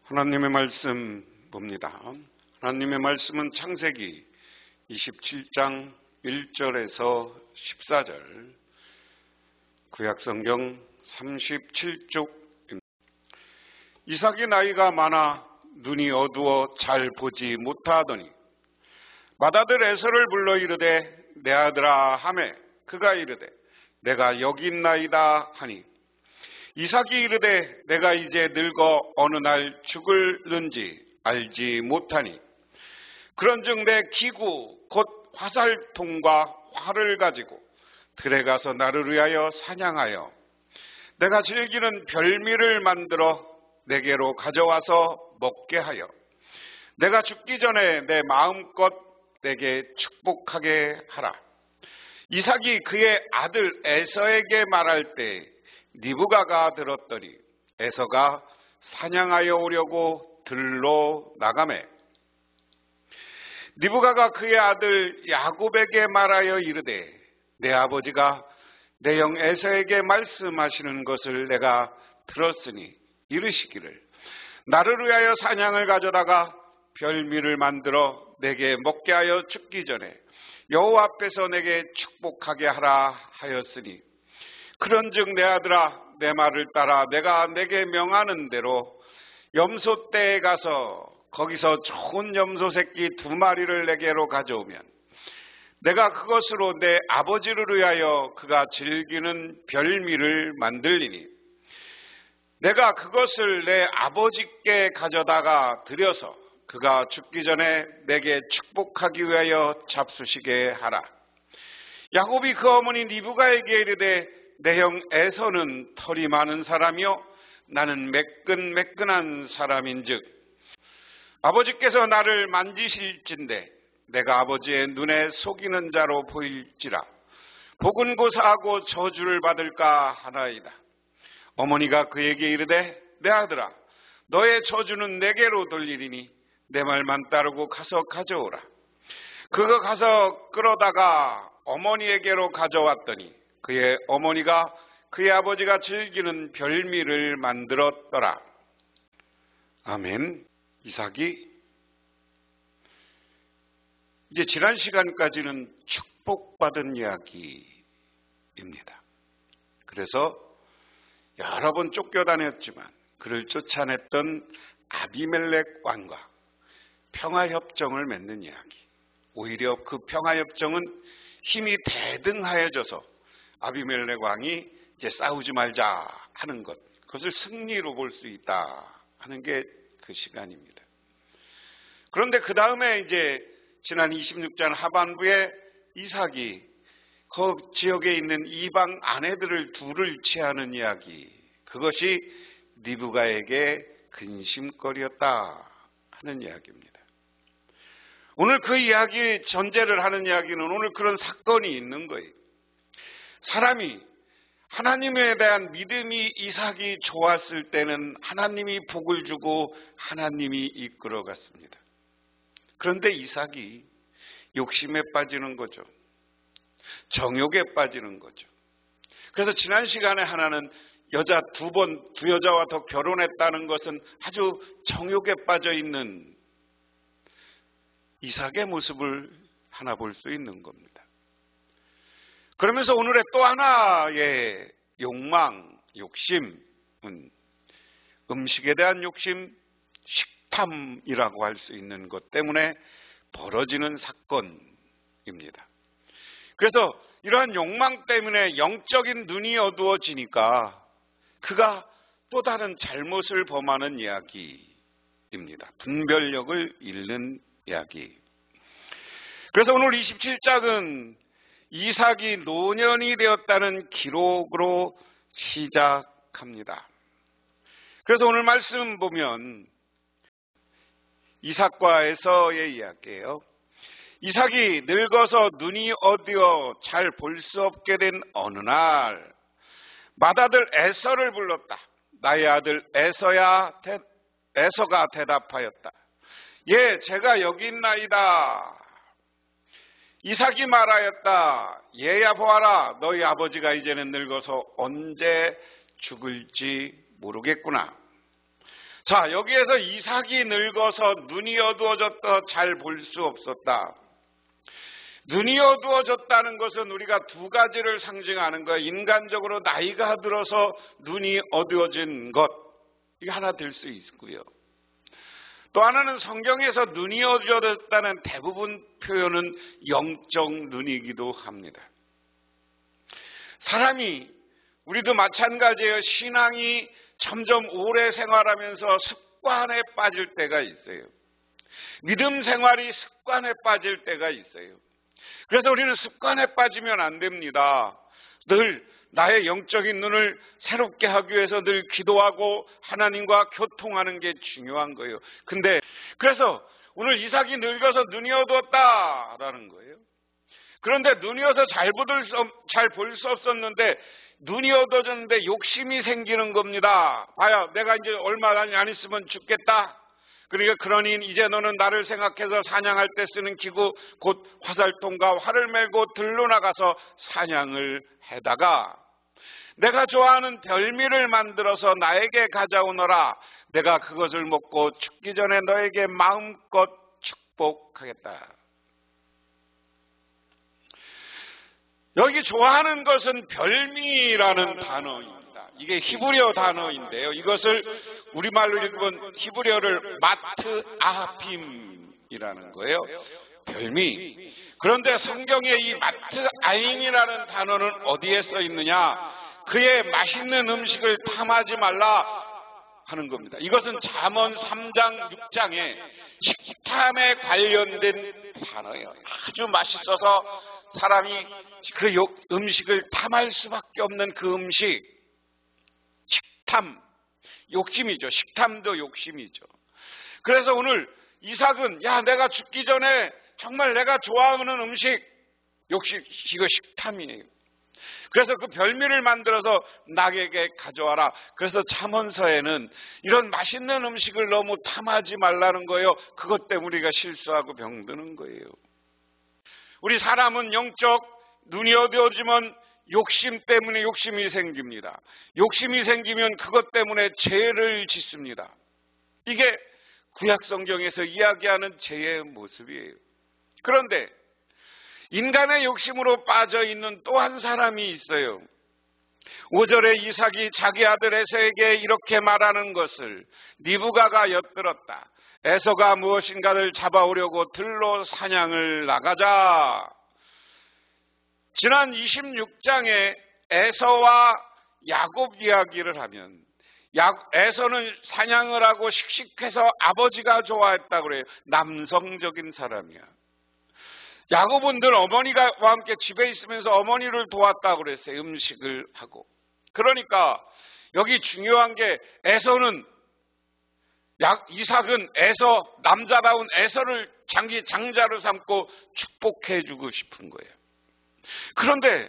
하나님의 말씀 봅니다. 하나님의 말씀은 창세기 27장 1절에서 14절, 구약성경 37쪽입니다. 이삭이 나이가 많아 눈이 어두워 잘 보지 못하더니 맏아들 에서를 불러 이르되 내 아들아 하매 그가 이르되 내가 여기 있나이다 하니 이삭이 이르되 내가 이제 늙어 어느 날 죽을는지 알지 못하니 그런즉 내 기구 곧 화살통과 활을 가지고 들에 가서 나를 위하여 사냥하여 내가 즐기는 별미를 만들어 내게로 가져와서 먹게 하여 내가 죽기 전에 내 마음껏 내게 축복하게 하라. 이삭이 그의 아들 에서에게 말할 때 리브가가 들었더니 에서가 사냥하여 오려고 들로 나가매 리브가가 그의 아들 야곱에게 말하여 이르되 내 아버지가 내 형 에서에게 말씀하시는 것을 내가 들었으니 이르시기를 나를 위하여 사냥을 가져다가 별미를 만들어 내게 먹게 하여 죽기 전에 여호와 앞에서 내게 축복하게 하라 하였으니 그런즉 내 아들아 내 말을 따라 내가 내게 명하는 대로 염소떼에 가서 거기서 좋은 염소 새끼 2마리를 내게로 가져오면 내가 그것으로 내 아버지를 위하여 그가 즐기는 별미를 만들리니 내가 그것을 내 아버지께 가져다가 드려서 그가 죽기 전에 내게 축복하기 위하여 잡수시게 하라. 야곱이 그 어머니 리브가에게 이르되 내 형 에서는 털이 많은 사람이요 나는 매끈매끈한 사람인즉 아버지께서 나를 만지실진대 내가 아버지의 눈에 속이는 자로 보일지라 복은 고사하고 저주를 받을까 하나이다. 어머니가 그에게 이르되 내 아들아 너의 저주는 내게로 돌리리니 내 말만 따르고 가서 가져오라. 그가 가서 끌어다가 어머니에게로 가져왔더니 그의 어머니가 그의 아버지가 즐기는 별미를 만들었더라. 아멘. 이삭이 이제 지난 시간까지는 축복받은 이야기입니다. 그래서 여러 번 쫓겨다녔지만 그를 쫓아냈던 아비멜렉 왕과 평화협정을 맺는 이야기. 오히려 그 평화협정은 힘이 대등하여져서 아비멜렉 왕이 이제 싸우지 말자 하는 것, 그것을 승리로 볼 수 있다 하는 게 그 시간입니다. 그런데 그 다음에 이제 지난 26장 하반부에 이삭이 그 지역에 있는 이방 아내들을 둘을 취하는 이야기, 그것이 리브가에게 근심거리였다 하는 이야기입니다. 오늘 그 이야기 전제를 하는 이야기는 오늘 그런 사건이 있는 거예요. 사람이 하나님에 대한 믿음이 이삭이 좋았을 때는 하나님이 복을 주고 하나님이 이끌어 갔습니다. 그런데 이삭이 욕심에 빠지는 거죠. 정욕에 빠지는 거죠. 그래서 지난 시간에 하나는 여자 두 여자와 더 결혼했다는 것은 아주 정욕에 빠져 있는 이삭의 모습을 하나 볼 수 있는 겁니다. 그러면서 오늘의 또 하나의 욕망, 욕심은 음식에 대한 욕심, 식탐이라고 할 수 있는 것 때문에 벌어지는 사건입니다. 그래서 이러한 욕망 때문에 영적인 눈이 어두워지니까 그가 또 다른 잘못을 범하는 이야기입니다. 분별력을 잃는 이야기. 그래서 오늘 27장은 이삭이 노년이 되었다는 기록으로 시작합니다. 그래서 오늘 말씀 보면 이삭과 에서의 이야기예요. 이삭이 늙어서 눈이 어두워 잘 볼 수 없게 된 어느 날 맏아들 에서를 불렀다. 나의 아들 에서가 대답하였다. 예, 제가 여기 있나이다. 이삭이 말하였다. 얘야 보아라. 너희 아버지가 이제는 늙어서 언제 죽을지 모르겠구나. 자, 여기에서 이삭이 늙어서 눈이 어두워졌다, 잘 볼 수 없었다. 눈이 어두워졌다는 것은 우리가 두 가지를 상징하는 거예요. 인간적으로 나이가 들어서 눈이 어두워진 것, 이게 하나 될 수 있고요. 또 하나는 성경에서 눈이 어두워졌다는 대부분 표현은 영적 눈이기도 합니다. 사람이, 우리도 마찬가지예요. 신앙이 점점 오래 생활하면서 습관에 빠질 때가 있어요. 믿음 생활이 습관에 빠질 때가 있어요. 그래서 우리는 습관에 빠지면 안 됩니다. 늘 나의 영적인 눈을 새롭게 하기 위해서 늘 기도하고 하나님과 교통하는 게 중요한 거예요. 근데 그래서 오늘 이삭이 늙어서 눈이 어두웠다라는 거예요. 그런데 눈이 어서 잘 볼 수 없었는데 눈이 어두워졌는데 욕심이 생기는 겁니다. 봐야 내가 이제 얼마 안 있으면 죽겠다. 그러니 이제 너는 나를 생각해서 사냥할 때 쓰는 기구 곧 화살통과 활을 메고 들로 나가서 사냥을 해다가 내가 좋아하는 별미를 만들어서 나에게 가져오너라. 내가 그것을 먹고 죽기 전에 너에게 마음껏 축복하겠다. 여기 좋아하는 것은 별미라는 단어입니다. 이게 히브리어 단어인데요. 이것을 우리말로 읽으면 히브리어를 마트 아빔이라는 거예요. 별미. 그런데 성경에 이 마트 아임이라는 단어는 어디에 써 있느냐? 그의 맛있는 음식을 탐하지 말라 하는 겁니다. 이것은 잠언 3장 6장에 식탐에 관련된 단어예요. 아주 맛있어서 사람이 그 음식을 탐할 수밖에 없는 그 음식. 식탐, 욕심이죠. 식탐도 욕심이죠. 그래서 오늘 이삭은 야, 내가 죽기 전에 정말 내가 좋아하는 음식, 이거 식탐이에요. 그래서 그 별미를 만들어서 나에게 가져와라. 그래서 잠언서에는 이런 맛있는 음식을 너무 탐하지 말라는 거예요. 그것 때문에 우리가 실수하고 병드는 거예요. 우리 사람은 영적 눈이 어두워지면 욕심 때문에 욕심이 생깁니다. 욕심이 생기면 그것 때문에 죄를 짓습니다. 이게 구약 성경에서 이야기하는 죄의 모습이에요. 그런데 인간의 욕심으로 빠져 있는 또 한 사람이 있어요. 5절에 이삭이 자기 아들 에서에게 이렇게 말하는 것을 니브가가 엿들었다. 에서가 무엇인가를 잡아오려고 들로 사냥을 나가자. 지난 26장에 에서와 야곱 이야기를 하면 에서는 사냥을 하고 씩씩해서 아버지가 좋아했다고 그래요. 남성적인 사람이야. 야곱은 늘 어머니와 함께 집에 있으면서 어머니를 도왔다고 그랬어요. 음식을 하고. 그러니까 여기 중요한 게 이삭은 남자다운 에서를 장기 장자로 삼고 축복해주고 싶은 거예요. 그런데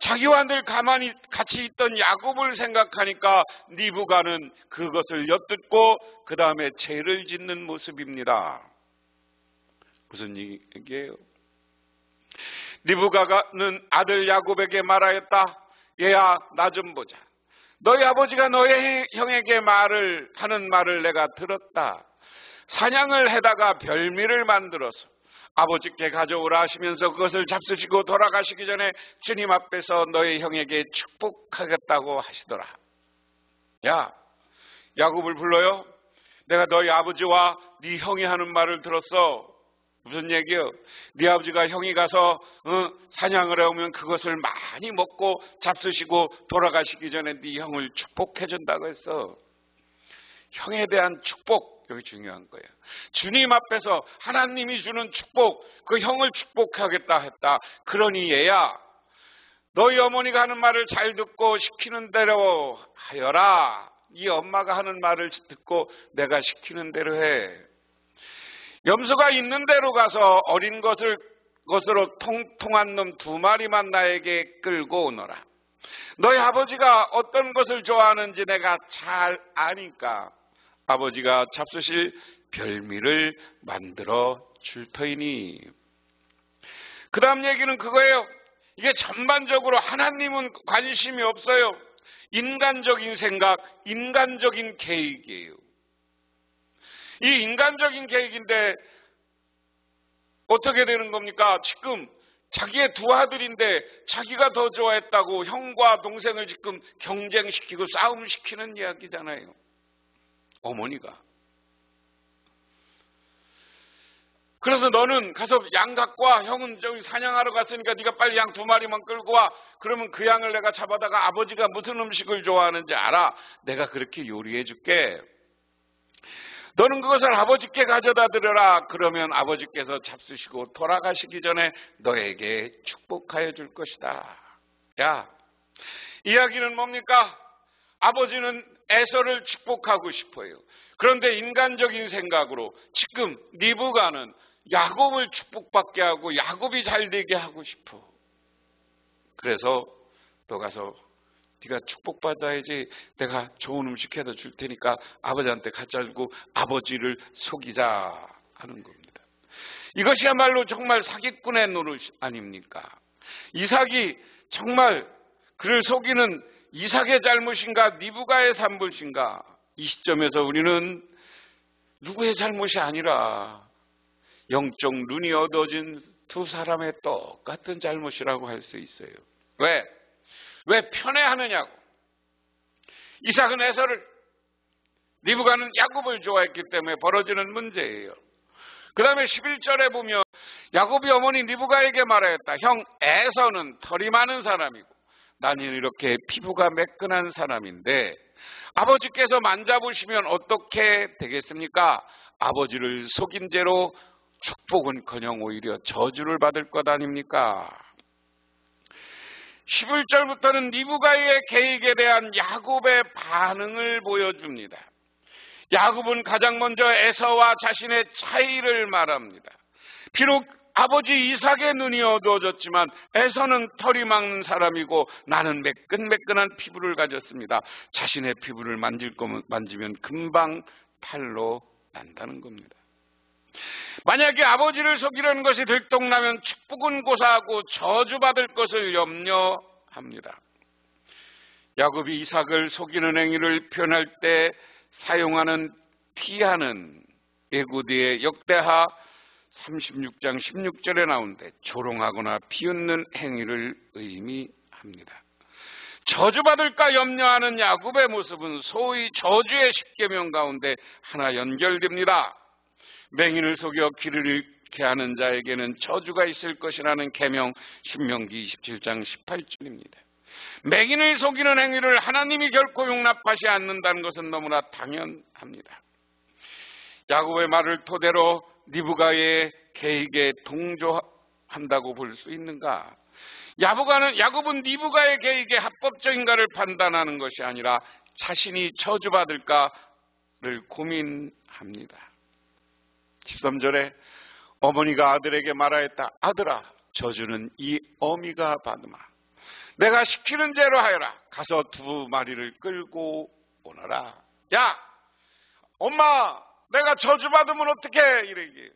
자기와 늘 가만히 같이 있던 야곱을 생각하니까 니브가는 그것을 엿듣고 그 다음에 죄를 짓는 모습입니다. 무슨 얘기예요? 니브가는 아들 야곱에게 말하였다. 얘야, 나 좀 보자. 너희 아버지가 너의 형에게 하는 말을 내가 들었다. 사냥을 해다가 별미를 만들어서 아버지께 가져오라 하시면서 그것을 잡수시고 돌아가시기 전에 주님 앞에서 너희 형에게 축복하겠다고 하시더라. 야, 야곱을 불러요. 내가 너희 아버지와 네 형이 하는 말을 들었어. 무슨 얘기요? 네 아버지가 형이 가서 사냥을 해오면 그것을 많이 먹고 잡수시고 돌아가시기 전에 네 형을 축복해 준다고 했어. 형에 대한 축복, 여기 중요한 거예요. 주님 앞에서 하나님이 주는 축복, 그 형을 축복하겠다 했다. 그러니 얘야, 너희 어머니가 하는 말을 잘 듣고 시키는 대로 하여라. 이 엄마가 하는 말을 듣고 내가 시키는 대로 해. 염소가 있는 대로 가서 어린 것으로 통통한 놈 2마리만 나에게 끌고 오너라. 너희 아버지가 어떤 것을 좋아하는지 내가 잘 아니까 아버지가 잡수실 별미를 만들어 줄 터이니. 그 다음 얘기는 그거예요. 이게 전반적으로 하나님은 관심이 없어요. 인간적인 생각, 인간적인 계획이에요. 이 인간적인 계획인데 어떻게 되는 겁니까? 지금 자기의 두 아들인데 자기가 더 좋아했다고 형과 동생을 지금 경쟁시키고 싸움시키는 이야기잖아요. 어머니가. 그래서 너는 가서 양 갖고 와. 형은 저기 사냥하러 갔으니까 네가 빨리 양 2마리만 끌고 와. 그러면 그 양을 내가 잡아다가 아버지가 무슨 음식을 좋아하는지 알아. 내가 그렇게 요리해 줄게. 너는 그것을 아버지께 가져다 드려라. 그러면 아버지께서 잡수시고 돌아가시기 전에 너에게 축복하여 줄 것이다. 야, 이야기는 뭡니까? 아버지는 에서를 축복하고 싶어요. 그런데 인간적인 생각으로 지금 리브가는 야곱을 축복받게 하고 야곱이 잘 되게 하고 싶어. 그래서 너 가서 네가 축복받아야지. 내가 좋은 음식 해다 줄 테니까 아버지한테 갖다 주고 아버지를 속이자 하는 겁니다. 이것이야말로 정말 사기꾼의 노릇 아닙니까? 이삭이 정말 그를 속이는 이삭의 잘못인가 리브가의 잘못인가? 이 시점에서 우리는 누구의 잘못이 아니라 영적 눈이 어두워진 두 사람의 똑같은 잘못이라고 할 수 있어요. 왜 편애하느냐고. 이삭은 에서를, 리브가는 야곱을 좋아했기 때문에 벌어지는 문제예요. 그 다음에 11절에 보면 야곱이 어머니 리브가에게 말하였다. 형 에서는 털이 많은 사람이고 나는 이렇게 피부가 매끈한 사람인데 아버지께서 만져보시면 어떻게 되겠습니까? 아버지를 속인 죄로 축복은커녕 오히려 저주를 받을 것 아닙니까? 11절부터는 리브가의 계획에 대한 야곱의 반응을 보여줍니다. 야곱은 가장 먼저 에서와 자신의 차이를 말합니다. 비록 아버지 이삭의 눈이 어두워졌지만 에서는 털이 많은 사람이고 나는 매끈매끈한 피부를 가졌습니다. 자신의 피부를 만지면 금방 탈로 난다는 겁니다. 만약에 아버지를 속이려는 것이 들통나면 축복은 고사하고 저주받을 것을 염려합니다. 야곱이 이삭을 속이는 행위를 표현할 때 사용하는 티하는 에구드의 역대하 36장 16절에 나오는데 조롱하거나 비웃는 행위를 의미합니다. 저주받을까 염려하는 야곱의 모습은 소위 저주의 10계명 가운데 하나 연결됩니다. 맹인을 속여 길을 잃게 하는 자에게는 저주가 있을 것이라는 계명 신명기 27장 18절입니다. 맹인을 속이는 행위를 하나님이 결코 용납하지 않는다는 것은 너무나 당연합니다. 야곱의 말을 토대로 리브가의 계획에 동조한다고 볼 수 있는가? 야곱은 리브가의 계획에 합법적인가를 판단하는 것이 아니라 자신이 저주받을까를 고민합니다. 13절에 어머니가 아들에게 말하였다. 아들아, 저주는 이 어미가 받으마. 내가 시키는 대로 하여라. 가서 2마리를 끌고 오너라. 야, 엄마, 내가 저주받으면 어떡해? 이러기.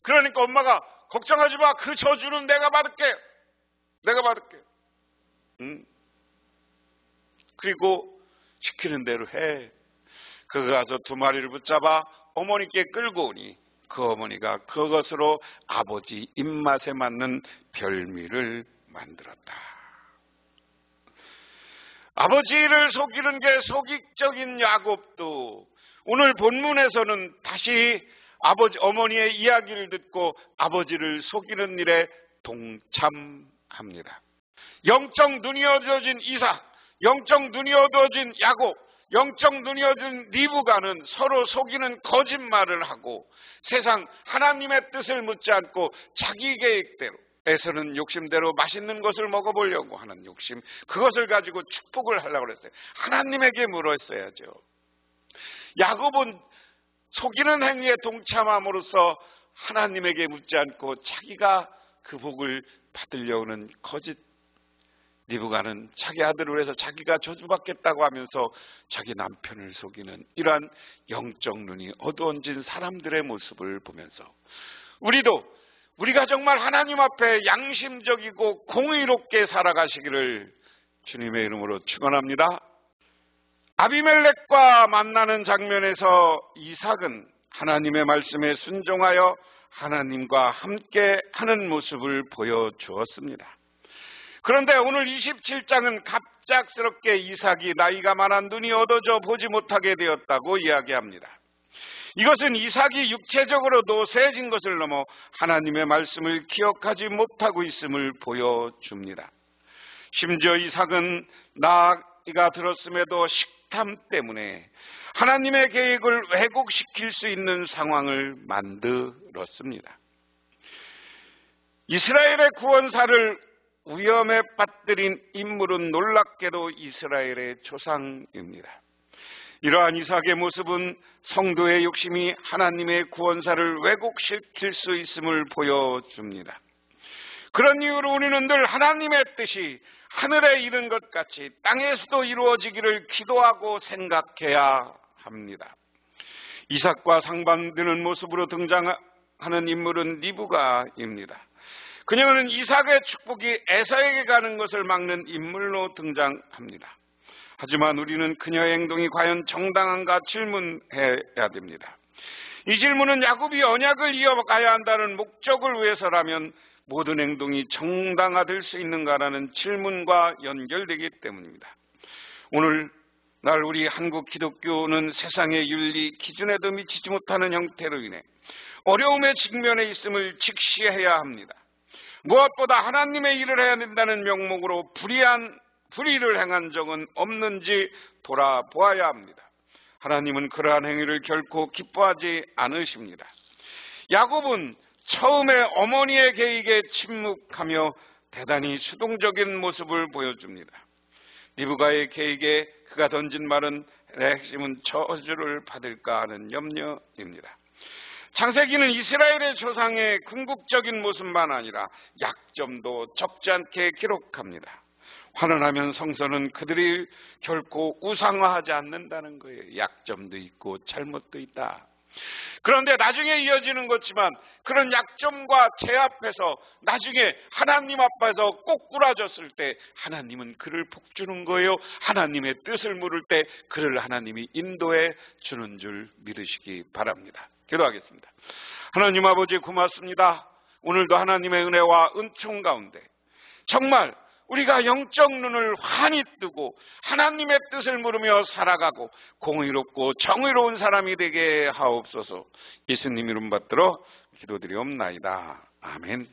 그러니까 엄마가 걱정하지 마. 그 저주는 내가 받을게. 응? 그리고 시키는 대로 해. 그가 가서 2마리를 붙잡아 어머니께 끌고 오니 그 어머니가 그것으로 아버지 입맛에 맞는 별미를 만들었다. 아버지를 속이는 게 소극적인 야곱도 오늘 본문에서는 다시 어머니의 이야기를 듣고 아버지를 속이는 일에 동참합니다. 영적 눈이 어두워진 이삭, 영적 눈이 어두워진 야곱, 영적 눈이 어두워진 리브가는 서로 속이는 거짓말을 하고 세상 하나님의 뜻을 묻지 않고 자기 계획대로 에서는 욕심대로 맛있는 것을 먹어보려고 하는 욕심, 그것을 가지고 축복을 하려고 했어요. 하나님에게 물었어야죠. 야곱은 속이는 행위에 동참함으로써 하나님에게 묻지 않고 자기가 그 복을 받으려는 거짓, 리브가는 자기 아들을 위해서 자기가 저주받겠다고 하면서 자기 남편을 속이는 이러한 영적 눈이 어두워진 사람들의 모습을 보면서 우리가 정말 하나님 앞에 양심적이고 공의롭게 살아가시기를 주님의 이름으로 축원합니다. 아비멜렉과 만나는 장면에서 이삭은 하나님의 말씀에 순종하여 하나님과 함께 하는 모습을 보여주었습니다. 그런데 오늘 27장은 갑작스럽게 이삭이 나이가 많아 눈이 어두워져 보지 못하게 되었다고 이야기합니다. 이것은 이삭이 육체적으로 노쇠해진 것을 넘어 하나님의 말씀을 기억하지 못하고 있음을 보여줍니다. 심지어 이삭은 나이가 들었음에도 식탐 때문에 하나님의 계획을 왜곡시킬 수 있는 상황을 만들었습니다. 이스라엘의 구원사를 위험에 빠뜨린 인물은 놀랍게도 이스라엘의 조상입니다. 이러한 이삭의 모습은 성도의 욕심이 하나님의 구원사를 왜곡시킬 수 있음을 보여줍니다. 그런 이유로 우리는 늘 하나님의 뜻이 하늘에 이른 것 같이 땅에서도 이루어지기를 기도하고 생각해야 합니다. 이삭과 상반되는 모습으로 등장하는 인물은 리브가입니다. 그녀는 이삭의 축복이 에서에게 가는 것을 막는 인물로 등장합니다. 하지만 우리는 그녀의 행동이 과연 정당한가 질문해야 됩니다. 이 질문은 야곱이 언약을 이어가야 한다는 목적을 위해서라면 모든 행동이 정당화될 수 있는가라는 질문과 연결되기 때문입니다. 오늘날 우리 한국 기독교는 세상의 윤리 기준에도 미치지 못하는 형태로 인해 어려움에 직면해 있음을 직시해야 합니다. 무엇보다 하나님의 일을 해야 된다는 명목으로 불의를 행한 적은 없는지 돌아보아야 합니다. 하나님은 그러한 행위를 결코 기뻐하지 않으십니다. 야곱은 처음에 어머니의 계획에 침묵하며 대단히 수동적인 모습을 보여줍니다. 리브가의 계획에 그가 던진 말은 내 핵심은 저주를 받을까 하는 염려입니다. 창세기는 이스라엘의 조상의 궁극적인 모습만 아니라 약점도 적지 않게 기록합니다. 환원하면 성서는 그들이 결코 우상화하지 않는다는 거예요. 약점도 있고 잘못도 있다. 그런데 나중에 이어지는 거지만 그런 약점과 제압해서 나중에 하나님 앞에서 꼬꾸라졌을 때 하나님은 그를 복주는 거예요. 하나님의 뜻을 물을 때 그를 하나님이 인도해 주는 줄 믿으시기 바랍니다. 기도하겠습니다. 하나님 아버지 고맙습니다. 오늘도 하나님의 은혜와 은총 가운데 정말 우리가 영적 눈을 환히 뜨고 하나님의 뜻을 물으며 살아가고 공의롭고 정의로운 사람이 되게 하옵소서. 예수님 이름 받들어 기도드리옵나이다. 아멘.